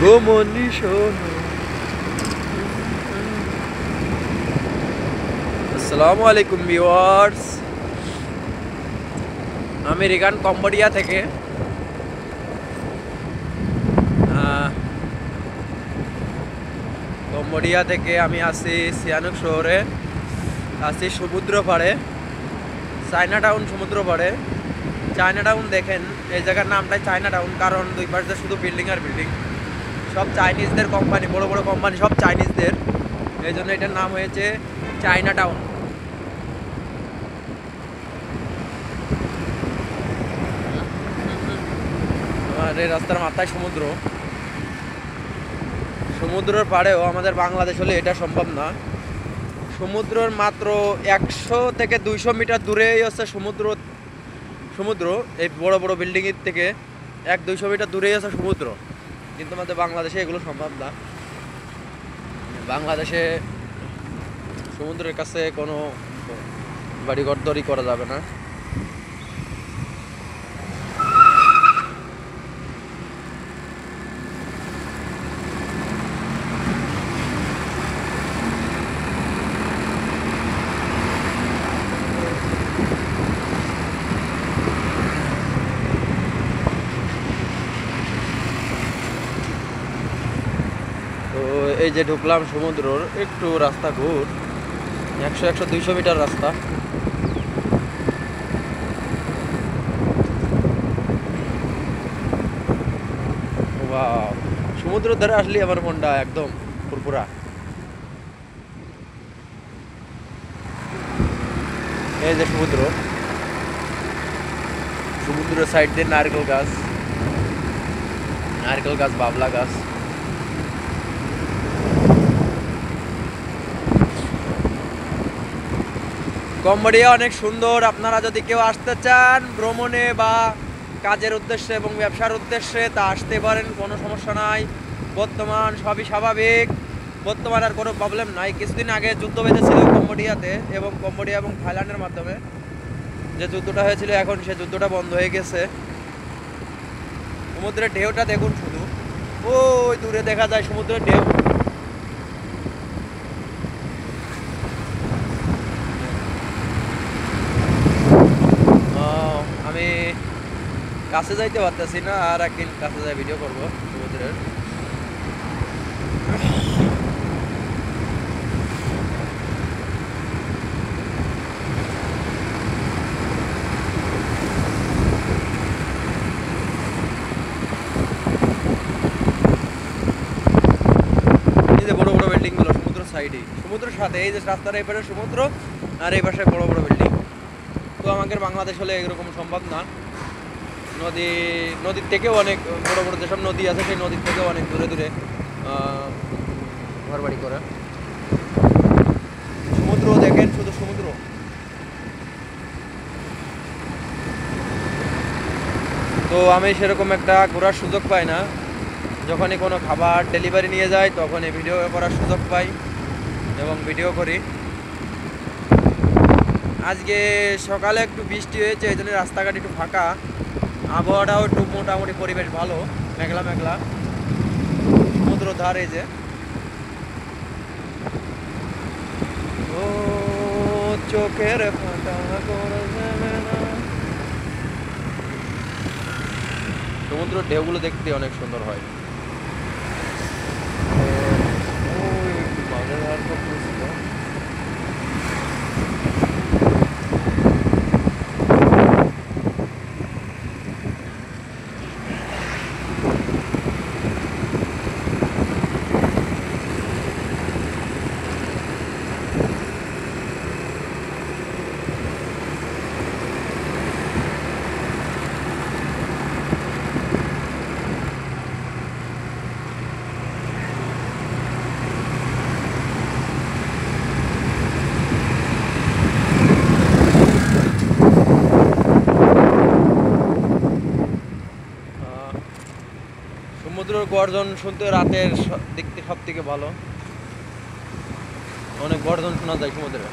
গোমনি শোনো। আসসালামু আলাইকুম ভিউয়ার্স, আমেরিকান কম্বোডিয়া থেকে আমি আসি সিয়ানুক শহরে, আসি সমুদ্র পাড়ে, চায়না টাউন সমুদ্র পাড়ে। চায়না টাউন দেখেন, এই জায়গার নামটাই চায়না টাউন, কারণ দুই পাশে শুধু বিল্ডিং আর বিল্ডিং, সব চাইনিজদের কোম্পানি, বড় বড় কোম্পানি সব চাইনিজদের, এই জন্য এটার নাম হয়েছে চায়না টাউন। আর এই রাস্তার মাথায় সমুদ্র, সমুদ্রের পাড়েও আমাদের বাংলাদেশ হলে এটা সম্ভব না। সমুদ্রের মাত্র 100 থেকে 200 মিটার দূরেই হচ্ছে সমুদ্র এই বড় বড় বিল্ডিংয়ের থেকে 100-200 মিটার দূরেই আছে সমুদ্র, কিন্তু আমাদের বাংলাদেশে এগুলো সম্ভব না। বাংলাদেশে সমুদ্রের কাছে কোনো বাড়িঘর দড়ি করা যাবে না। তো এই যে ঢুকলাম সমুদ্রর একটু রাস্তা ঘুর, 100-200 মিটার রাস্তা। ওয়াও, সমুদ্রের ধারে আসলে আমার মনটা একদম ফুরফুরা। এই যে সমুদ্রের সাইড দিয়ে নারকেল গাছ, বাবলা গাছ। কম্বোডিয়া অনেক সুন্দর। আপনারা যদি কেউ আসতে চান ভ্রমণে বা কাজের উদ্দেশ্যে এবং ব্যবসার উদ্দেশ্যে, তা আসতে পারেন, কোনো সমস্যা নাই। বর্তমান সবই স্বাভাবিক, বর্তমান আর কোনো প্রবলেম নাই। কিছুদিন আগে যুদ্ধ বেঁধেছিল কম্বোডিয়াতে, এবং কম্বোডিয়া এবং থাইল্যান্ডের মাধ্যমে যে যুদ্ধটা হয়েছিল, এখন সে যুদ্ধটা বন্ধ হয়ে গেছে। সমুদ্রের ঢেউটা দেখুন শুধু, ওই দূরে দেখা যায় সমুদ্রের ঢেউ। আমি কাছে যাইতে পারতেছি না, আর একদিন কাছে যাই ভিডিও করবো সমুদ্রের। এই যে বড় বড় বিল্ডিং গুলো সমুদ্রের সাইডে, সমুদ্রের সাথে, এই যে রাস্তার এই পাশে সমুদ্র আর এই পাশে বড় বড় বিল্ডিং। তো আমাদের বাংলাদেশ হলে এরকম সম্ভব না। নদীর থেকেও অনেক বড় বড় যেসব নদী আছে, সেই নদীর থেকেও অনেক দূরে দূরে ঘর বাড়ি করা। সমুদ্র দেখেন, শুধু সমুদ্র। তো আমি সেরকম একটা ঘোরার সুযোগ পাই না। যখনই কোনো খাবার ডেলিভারি নিয়ে যায় তখনই ভিডিও করার সুযোগ পাই এবং ভিডিও করি। আজকে সকালে একটু বৃষ্টি হয়েছে, এই জন্য রাস্তাঘাট একটু ফাঁকা, আবহাওয়াটাও একটু মোটামুটি, পরিবেশ ভালো, মেঘলা মেঘলা। সমুদ্র ধারে যে ও চোখের ফাঁকা করে যাবে না। সমুদ্রের ঢেউগুলো দেখতে অনেক সুন্দর হয়। সমুদ্রের গর্জন শুনতে রাতের দেখতে সব থেকে ভালো, অনেক গর্জন শোনা যায় সমুদ্রে।